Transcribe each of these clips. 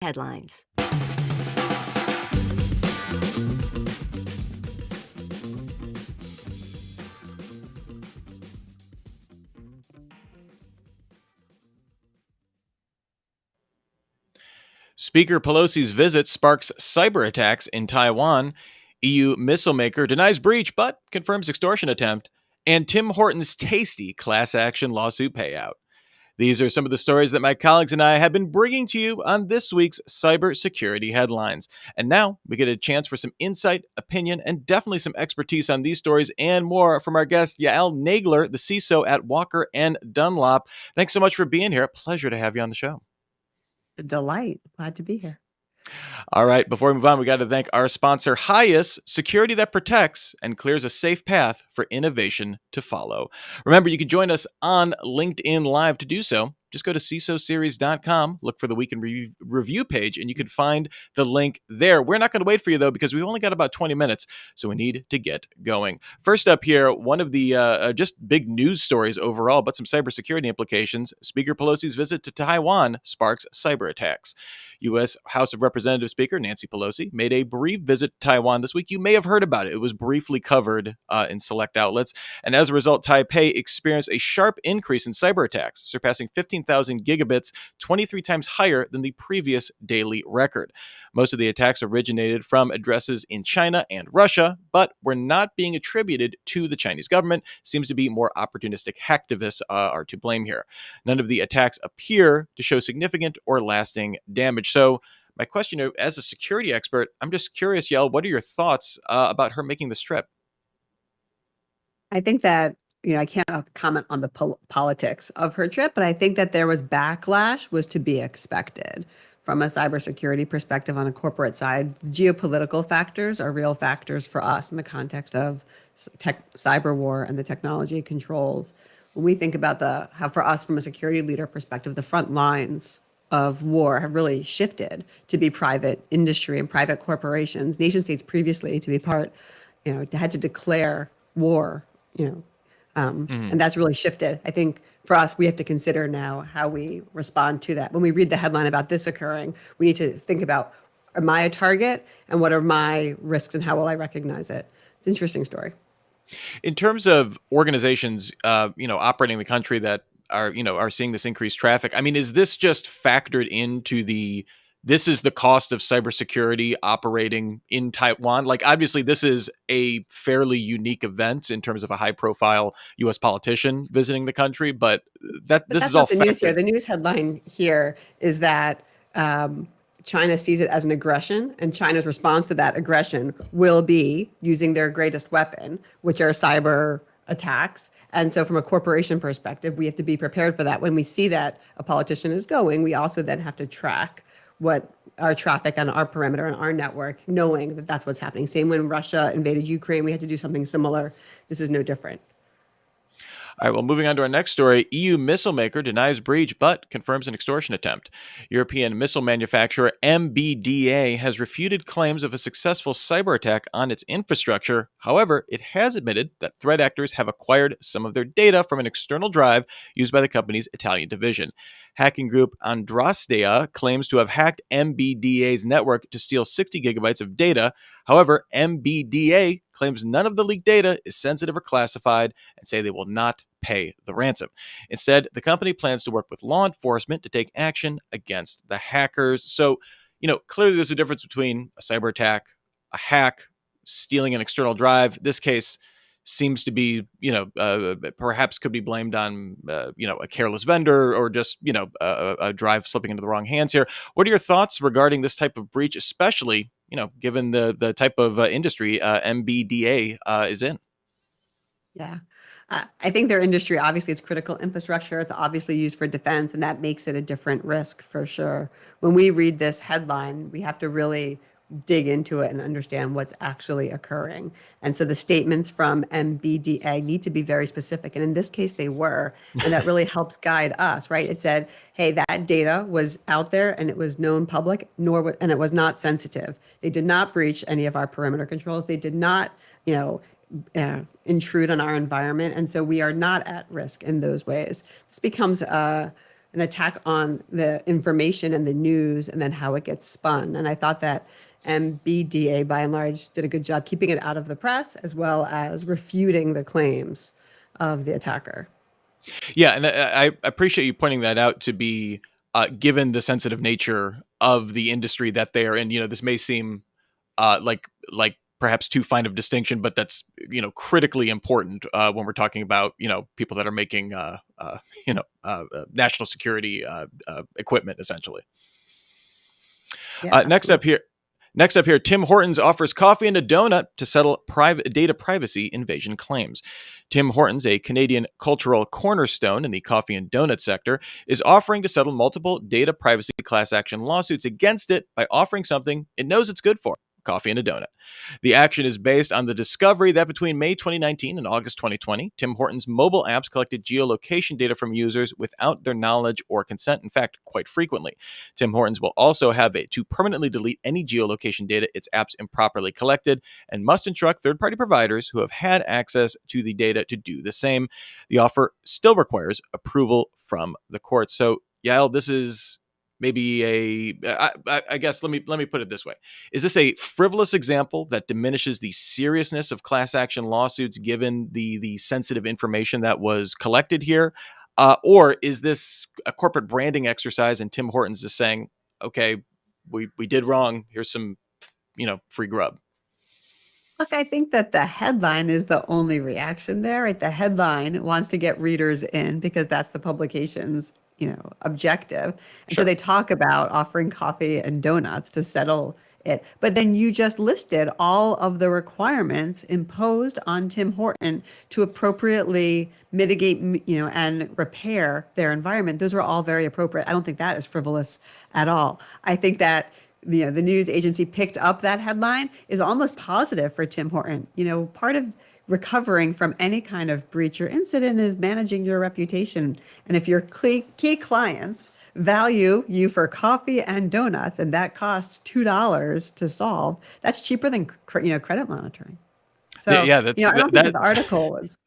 Headlines. Speaker Pelosi's visit sparks cyber attacks in Taiwan. EU missile maker denies breach but confirms extortion attempt. And Tim Hortons' tasty class action lawsuit payout. These are some of the stories that my colleagues and I have been bringing to you on this week's cybersecurity headlines. And now we get a chance for some insight, opinion, and definitely some expertise on these stories and more from our guest, Yael Nagler, the CISO at Walker and Dunlop. Thanks so much for being here. Pleasure to have you on the show. A delight. Glad to be here. All right, before we move on, we got to thank our sponsor, Highest, security that protects and clears a safe path for innovation to follow. Remember, you can join us on LinkedIn Live to do so. Just go to CISOseries.com, look for the Week in Review page, and you can find the link there. We're not going to wait for you, though, because we've only got about 20 minutes, so we need to get going. First up here, one of the just big news stories overall, but some cybersecurity implications. Speaker Pelosi's visit to Taiwan sparks cyber attacks. U.S. House of Representatives Speaker Nancy Pelosi made a brief visit to Taiwan this week. You may have heard about it. It was briefly covered in select outlets. And as a result, Taipei experienced a sharp increase in cyber attacks, surpassing 15,000 gigabits, 23 times higher than the previous daily record. Most of the attacks originated from addresses in China and Russia, but were not being attributed to the Chinese government. Seems to be more opportunistic hacktivists are to blame here. None of the attacks appear to show significant or lasting damage. So my question, as a security expert, I'm just curious, Yael, what are your thoughts about her making this trip? I think that, I can't comment on the politics of her trip, but I think that there was backlash was to be expected. From a cybersecurity perspective on a corporate side, geopolitical factors are real factors for us in the context of cyber war and the technology controls. When we think about how for us from a security leader perspective, the front lines of war have really shifted to be private industry and private corporations. Nation states previously to be part, had to declare war, and that's really shifted. I think for us, we have to consider now how we respond to that. When we read the headline about this occurring, we need to think about, am I a target and what are my risks and how will I recognize it? It's an interesting story. In terms of organizations, operating in the country that are seeing this increased traffic, I mean, is this just factored into this is the cost of cybersecurity operating in Taiwan? Like, obviously, this is a fairly unique event in terms of a high-profile U.S. politician visiting the country, but this is all the news here. The news headline here is that China sees it as an aggression, and China's response to that aggression will be using their greatest weapon, which are cyber attacks. And so from a corporation perspective, we have to be prepared for that. When we see that a politician is going, we also then have to track what our traffic on our perimeter and our network, knowing that that's what's happening. Same when Russia invaded Ukraine, we had to do something similar. This is no different. All right, well, moving on to our next story, EU missile maker denies breach but confirms an extortion attempt. European missile manufacturer MBDA has refuted claims of a successful cyber attack on its infrastructure. However, it has admitted that threat actors have acquired some of their data from an external drive used by the company's Italian division. Hacking group Andrastea claims to have hacked MBDA's network to steal 60 gigabytes of data. However, MBDA claims none of the leaked data is sensitive or classified and say they will not pay the ransom. Instead, the company plans to work with law enforcement to take action against the hackers. So, clearly there's a difference between a cyber attack, a hack, stealing an external drive. This case seems to be, perhaps could be blamed on, a careless vendor or just, a drive slipping into the wrong hands here. What are your thoughts regarding this type of breach, especially, given the type of industry MBDA is in? Yeah. I think their industry, obviously, it's critical infrastructure. It's obviously used for defense, and that makes it a different risk for sure. When we read this headline, we have to really dig into it and understand what's actually occurring. And so the statements from MBDA need to be very specific. And in this case, they were. And that really helps guide us, right? It said, hey, that data was out there and it was known public, and it was not sensitive. They did not breach any of our perimeter controls. They did not, intrude on our environment. And so we are not at risk in those ways. This becomes an attack on the information and the news and then how it gets spun. And I thought that MBDA, by and large, did a good job keeping it out of the press as well as refuting the claims of the attacker. Yeah, and I appreciate you pointing that out to be given the sensitive nature of the industry that they are in. This may seem like perhaps too fine of distinction, but that's critically important when we're talking about people that are making national security equipment essentially. Yeah, Uh, next up absolutely. here, Next up here, Tim Hortons offers coffee and a donut to settle private data privacy invasion claims. Tim Hortons, a Canadian cultural cornerstone in the coffee and donut sector, is offering to settle multiple data privacy class action lawsuits against it by offering something it knows it's good for: coffee and a donut. The action is based on the discovery that between May 2019 and August 2020, Tim Hortons mobile apps collected geolocation data from users without their knowledge or consent, in fact, quite frequently. Tim Hortons will also have to permanently delete any geolocation data its apps improperly collected and must instruct third-party providers who have had access to the data to do the same. The offer still requires approval from the court. So, Yael, this is maybe I guess let me put it this way: is this a frivolous example that diminishes the seriousness of class action lawsuits given the sensitive information that was collected here, or is this a corporate branding exercise and Tim Hortons is saying, okay, we did wrong, here's some free grub? Look, I think that the headline is the only reaction there, right? The headline wants to get readers in because that's the publication's, objective. And so Sure. they talk about offering coffee and donuts to settle it. But then you just listed all of the requirements imposed on Tim Horton to appropriately mitigate, and repair their environment. Those were all very appropriate. I don't think that is frivolous at all. I think that the news agency picked up that headline is almost positive for Tim Horton. Part of recovering from any kind of breach or incident is managing your reputation. And if your key clients value you for coffee and donuts, and that costs $2 to solve, that's cheaper than credit monitoring. So, Yeah, that's I don't think that that. the article was.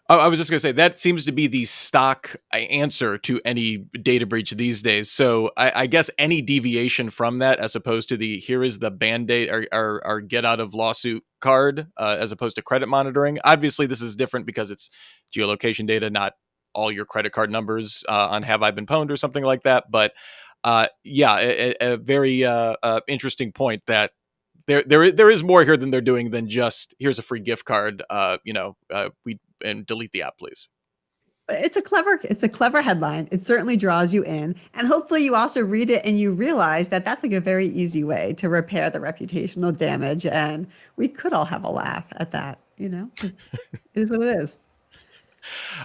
I was just going to say that seems to be the stock answer to any data breach these days. So I guess any deviation from that, as opposed to the here is the band-aid or get out of lawsuit card, as opposed to credit monitoring. Obviously, this is different because it's geolocation data, not all your credit card numbers on Have I Been Pwned or something like that. But yeah, a very interesting point that there is more here than they're doing than just here's a free gift card. We and delete the app, please. It's a clever headline. It certainly draws you in. And hopefully you also read it and you realize that that's like a very easy way to repair the reputational damage. And we could all have a laugh at that, 'cause it is what it is.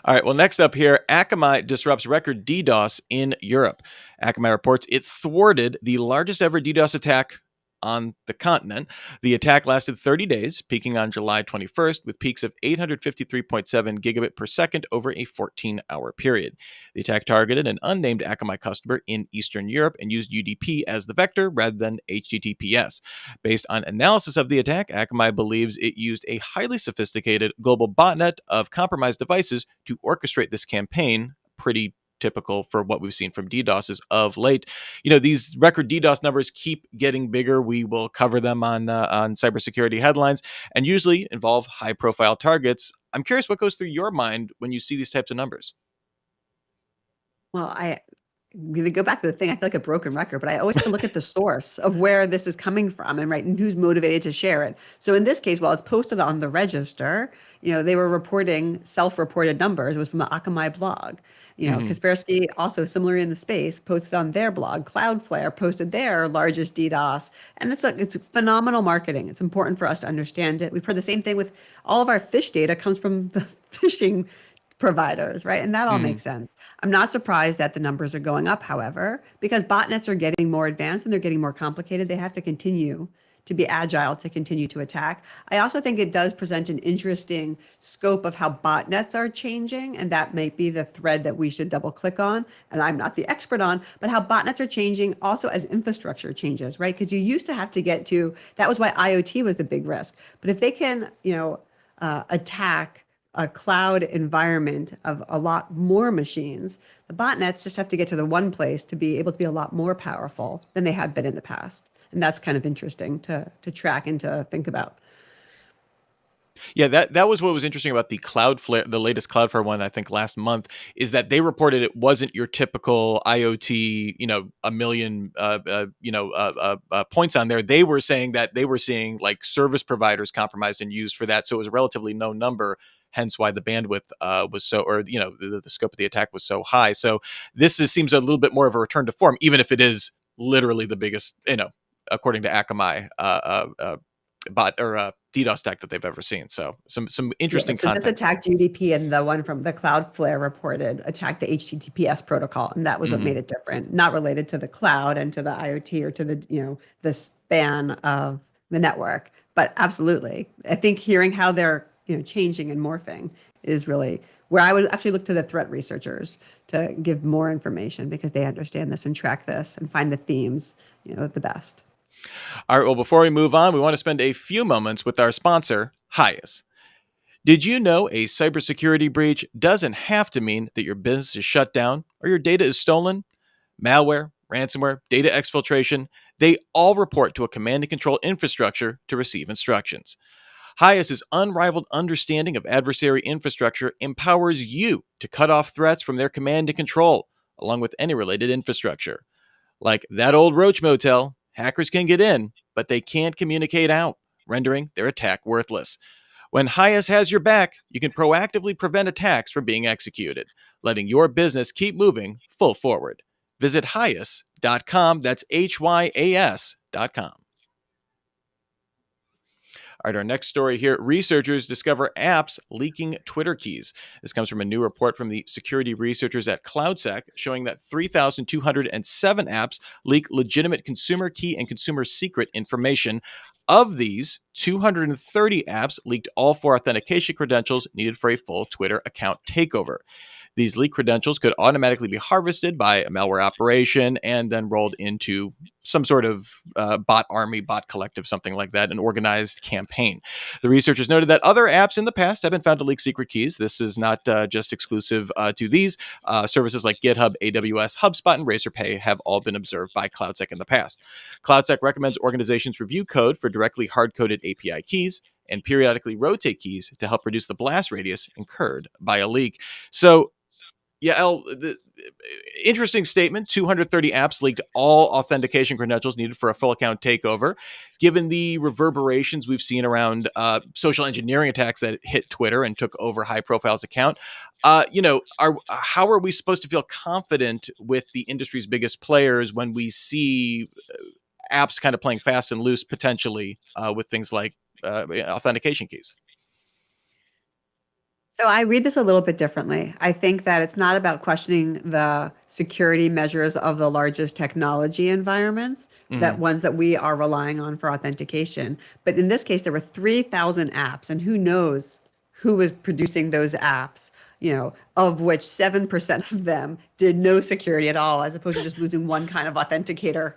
All right. Well, next up here, Akamai disrupts record DDoS in Europe. Akamai reports it thwarted the largest ever DDoS attack on the continent. The attack lasted 30 days, peaking on July 21st, with peaks of 853.7 gigabit per second over a 14-hour period. The attack targeted an unnamed Akamai customer in Eastern Europe and used UDP as the vector rather than HTTPS. Based on analysis of the attack, Akamai believes it used a highly sophisticated global botnet of compromised devices to orchestrate this campaign. Pretty typical for what we've seen from DDoSs of late. These record DDoS numbers keep getting bigger. We will cover them on cybersecurity headlines, and usually involve high-profile targets. I'm curious what goes through your mind when you see these types of numbers. Well, I'm gonna go back to the thing. I feel like a broken record, but I always have to look at the source of where this is coming from and right and who's motivated to share it. So in this case, while it's posted on the register, they were reporting self-reported numbers. It was from the Akamai blog. Mm-hmm. Kaspersky, also similar in the space, posted on their blog. Cloudflare posted their largest DDoS, and it's phenomenal marketing. It's important for us to understand it. We've heard the same thing with all of our fish data comes from the phishing providers, right? And that all Mm-hmm. makes sense. I'm not surprised that the numbers are going up, however, because botnets are getting more advanced and they're getting more complicated. They have to continue to be agile to continue to attack. I also think it does present an interesting scope of how botnets are changing, and that might be the thread that we should double click on. And I'm not the expert on, but how botnets are changing also as infrastructure changes, right? Because you used to have to get to, that was why IoT was the big risk. But if they can, attack a cloud environment of a lot more machines, the botnets just have to get to the one place to be able to be a lot more powerful than they had been in the past. And that's kind of interesting to track and to think about. Yeah, that was what was interesting about the Cloudflare, the latest Cloudflare one, I think last month, is that they reported it wasn't your typical IoT, a million, points on there. They were saying that they were seeing like service providers compromised and used for that. So it was a relatively low number. Hence why the bandwidth was so, or the scope of the attack was so high. So seems a little bit more of a return to form, even if it is literally the biggest, according to Akamai, bot or DDoS attack that they've ever seen. So some interesting So this context. attacked UDP, and the one from the Cloudflare reported attacked the HTTPS protocol, and that was what made it different, not related to the cloud and to the IoT or to the span of the network. But absolutely, I think hearing how they're changing and morphing is really where I would actually look to the threat researchers to give more information, because they understand this and track this and find the themes the best. All right, well, before we move on, we want to spend a few moments with our sponsor, Hyas. Did you know a cybersecurity breach doesn't have to mean that your business is shut down or your data is stolen? Malware, ransomware, data exfiltration, they all report to a command and control infrastructure to receive instructions. Hyas's unrivaled understanding of adversary infrastructure empowers you to cut off threats from their command and control, along with any related infrastructure. Like that old Roach Motel, hackers can get in, but they can't communicate out, rendering their attack worthless. When Hyas has your back, you can proactively prevent attacks from being executed, letting your business keep moving full forward. Visit Hyas.com. That's HYAS.com. All right, our next story here. Researchers discover apps leaking Twitter keys. This comes from a new report from the security researchers at CloudSec, showing that 3,207 apps leak legitimate consumer key and consumer secret information. Of these, 230 apps leaked all 4 authentication credentials needed for a full Twitter account takeover. These leaked credentials could automatically be harvested by a malware operation and then rolled into some sort of bot army, bot collective, something like that, an organized campaign. The researchers noted that other apps in the past have been found to leak secret keys. This is not just exclusive to these. Services like GitHub, AWS, HubSpot, and RazorPay have all been observed by CloudSec in the past. CloudSec recommends organizations review code for directly hard-coded API keys and periodically rotate keys to help reduce the blast radius incurred by a leak. So, yeah, interesting statement. 230 apps leaked all authentication credentials needed for a full account takeover. Given the reverberations we've seen around social engineering attacks that hit Twitter and took over High Profile's account, how are we supposed to feel confident with the industry's biggest players when we see apps kind of playing fast and loose potentially with things like authentication keys? So I read this a little bit differently. I think that it's not about questioning the security measures of the largest technology environments, that ones that we are relying on for authentication. But in this case, there were 3,000 apps, and who knows who was producing those apps, of which 7% of them did no security at all, as opposed to just losing one kind of authenticator,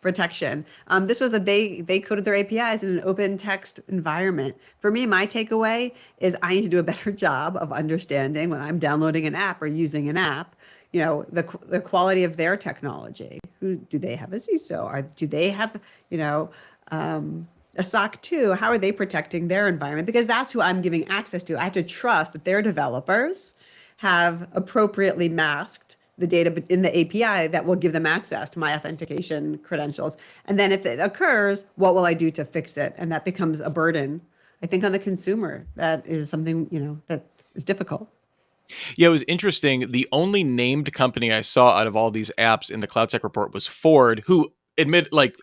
protection. This was that they coded their APIs in an open text environment. For me, my takeaway is I need to do a better job of understanding when I'm downloading an app or using an app, the quality of their technology. Do they have a CISO? Or do they have, a SOC 2? How are they protecting their environment? Because that's who I'm giving access to. I have to trust that their developers have appropriately masked the data in the API that will give them access to my authentication credentials. And then if it occurs, what will I do to fix it? And that becomes a burden, I think, on the consumer. That is something, that is difficult. Yeah, it was interesting. The only named company I saw out of all these apps in the CloudSec report was Ford, who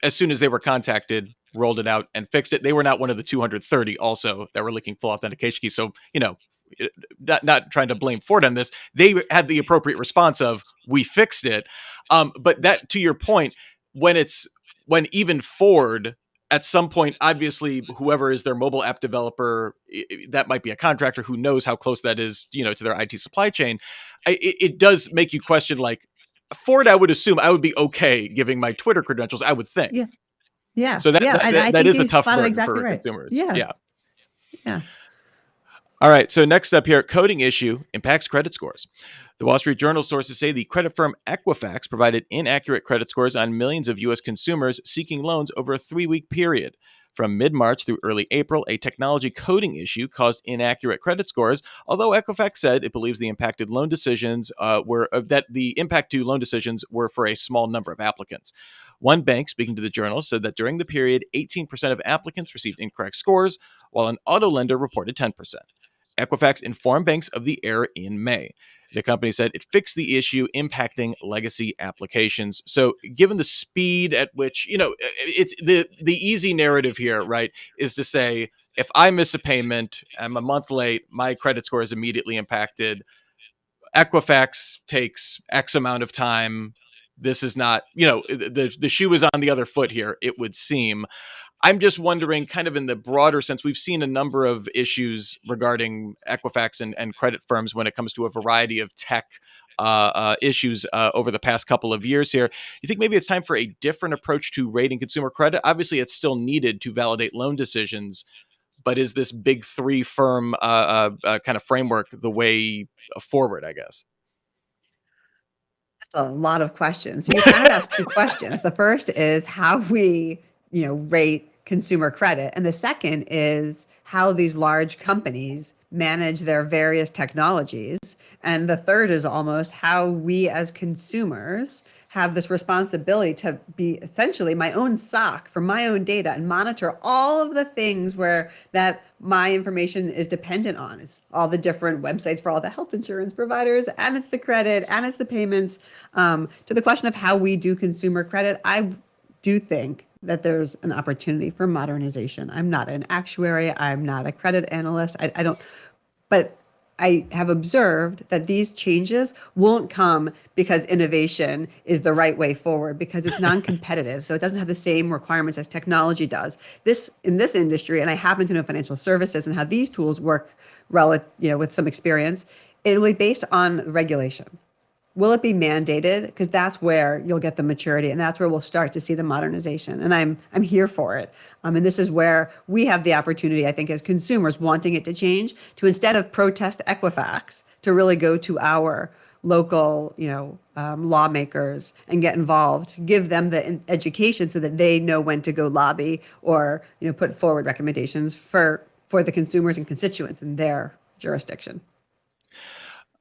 as soon as they were contacted, rolled it out and fixed it. They were not one of the 230 also that were leaking full authentication keys. So, not trying to blame Ford on this. They had the appropriate response of, we fixed it. But that, to your point, when even Ford, at some point, obviously, whoever is their mobile app developer, that might be a contractor who knows how close that is, to their IT supply chain. It does make you question, like, Ford, I would assume I would be okay giving my Twitter credentials, I would think. Yeah. Yeah. So And I that think is a you tough spotted burden exactly for right. consumers. Yeah. Yeah. Yeah. All right. So next up here, coding issue impacts credit scores. The Wall Street Journal sources say the credit firm Equifax provided inaccurate credit scores on millions of U.S. consumers seeking loans over a 3-week period. From mid March through early April, a technology coding issue caused inaccurate credit scores. Although Equifax said it believes the impacted loan decisions were that the impact to loan decisions were for a small number of applicants. One bank speaking to the Journal said that during the period, 18% of applicants received incorrect scores, while an auto lender reported 10%. Equifax informed banks of the error in May. The company said it fixed the issue impacting legacy applications. So, given the speed at which, it's the easy narrative here, right, is to say if I miss a payment, I'm a month late, my credit score is immediately impacted. Equifax takes X amount of time. This is not, the shoe is on the other foot here, it would seem. I'm just wondering, kind of in the broader sense, we've seen a number of issues regarding Equifax and credit firms when it comes to a variety of tech issues over the past couple of years here. You think maybe it's time for a different approach to rating consumer credit? Obviously, it's still needed to validate loan decisions, but is this big three firm kind of framework the way forward, I guess? A lot of questions. So you kind of asked two questions. The first is how we, rate consumer credit, and the second is how these large companies manage their various technologies. And the third is almost how we as consumers have this responsibility to be essentially my own SOC for my own data and monitor all of the things where that my information is dependent on. It's all the different websites for all the health insurance providers, and it's the credit, and it's the payments. To the question of how we do consumer credit, I do think that there's an opportunity for modernization. I'm not an actuary. I'm not a credit analyst. I don't, but I have observed that these changes won't come because innovation is the right way forward, because it's non-competitive. So it doesn't have the same requirements as technology does. This in this industry, and I happen to know financial services and how these tools work with some experience, it will be based on regulation. Will it be mandated? Because that's where you'll get the maturity, and that's where we'll start to see the modernization. And I'm here for it. And this is where we have the opportunity, I think, as consumers wanting it to change, to instead of protest Equifax, to really go to our local, lawmakers and get involved, give them the education so that they know when to go lobby or put forward recommendations for the consumers and constituents in their jurisdiction.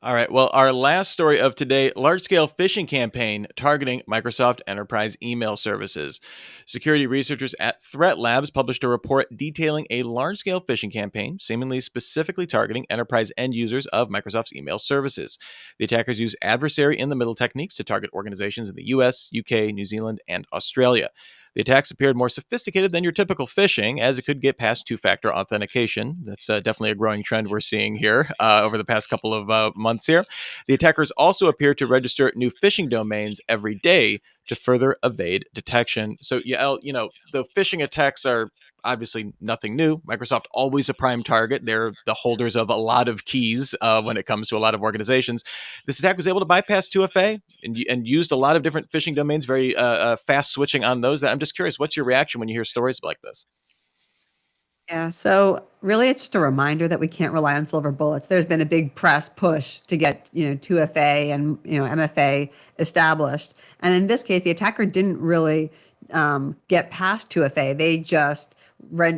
All right. Well, our last story of today, large-scale phishing campaign targeting Microsoft Enterprise email services. Security researchers at Threat Labs published a report detailing a large-scale phishing campaign seemingly specifically targeting enterprise end users of Microsoft's email services. The attackers use adversary-in-the-middle techniques to target organizations in the US, UK, New Zealand, and Australia. The attacks appeared more sophisticated than your typical phishing, as it could get past two-factor authentication. That's definitely a growing trend we're seeing here over the past couple of months here. The attackers also appear to register new phishing domains every day to further evade detection. So, yeah, the phishing attacks are obviously nothing new. Microsoft always a prime target. They're the holders of a lot of keys when it comes to a lot of organizations. This attack was able to bypass 2FA and used a lot of different phishing domains, very fast switching on those. I'm just curious, what's your reaction when you hear stories like this? Yeah, so really it's just a reminder that we can't rely on silver bullets. There's been a big press push to get, 2FA and, MFA established. And in this case, the attacker didn't really get past 2FA.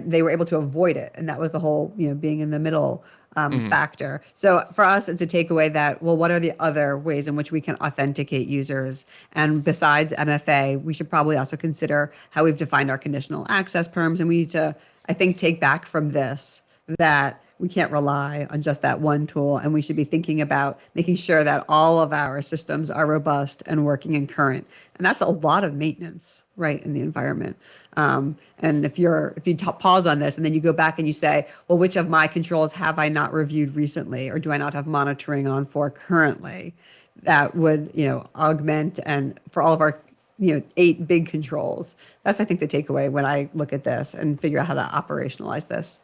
They were able to avoid it. And that was the whole, being in the middle factor. So for us, it's a takeaway that, well, what are the other ways in which we can authenticate users? And besides MFA, we should probably also consider how we've defined our conditional access terms. And we need to, I think, take back from this that we can't rely on just that one tool, and we should be thinking about making sure that all of our systems are robust and working and current. And that's a lot of maintenance, right, in the environment. And if you pause on this and then you go back and you say, well, which of my controls have I not reviewed recently, or do I not have monitoring on for currently? That would, augment, and for all of our 8 big controls. That's, I think, the takeaway when I look at this and figure out how to operationalize this.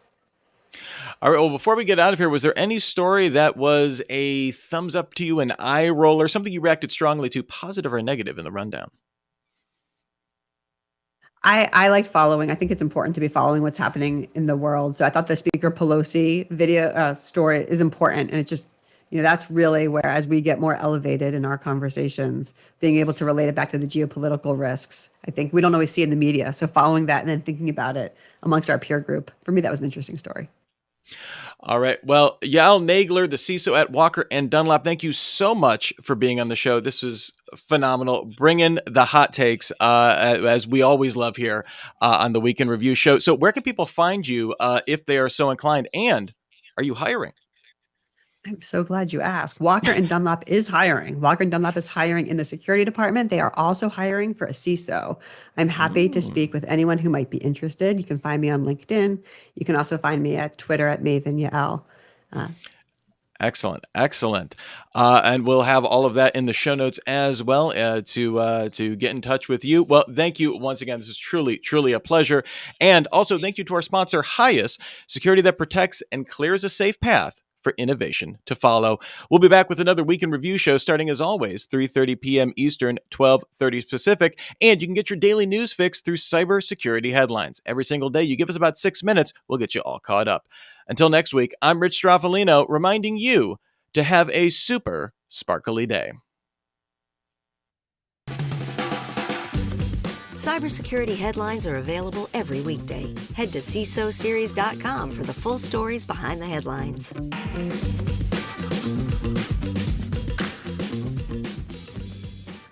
All right. Well, before we get out of here, was there any story that was a thumbs up to you, an eye roll, or something you reacted strongly to, positive or negative, in the rundown? I liked following. I think it's important to be following what's happening in the world. So I thought the Speaker Pelosi video story is important, and it just, that's really where, as we get more elevated in our conversations, being able to relate it back to the geopolitical risks. I think we don't always see in the media. So following that and then thinking about it amongst our peer group, for me, that was an interesting story. All right. Well, Yael Nagler, the CISO at Walker and Dunlop, thank you so much for being on the show. This was phenomenal. Bring in the hot takes, as we always love here on the Weekend Review show. So where can people find you if they are so inclined? And are you hiring? I'm so glad you asked. Walker and Dunlop is hiring. Walker and Dunlop is hiring in the security department. They are also hiring for a CISO. I'm happy to speak with anyone who might be interested. You can find me on LinkedIn. You can also find me at Twitter at Maven Yael. Excellent, excellent, and we'll have all of that in the show notes as well to get in touch with you. Well, thank you once again. This is truly a pleasure, and also thank you to our sponsor, Highest, security that protects and clears a safe path for innovation to follow. We'll be back with another Weekend Review show starting as always 3:30 p.m. Eastern, 12:30 Pacific, and you can get your daily news fix through cybersecurity headlines every single day. You give us about 6 minutes, we'll get you all caught up. Until next week, I'm Rich Straffolino, reminding you to have a super sparkly day. Cybersecurity headlines are available every weekday. Head to CISOseries.com for the full stories behind the headlines.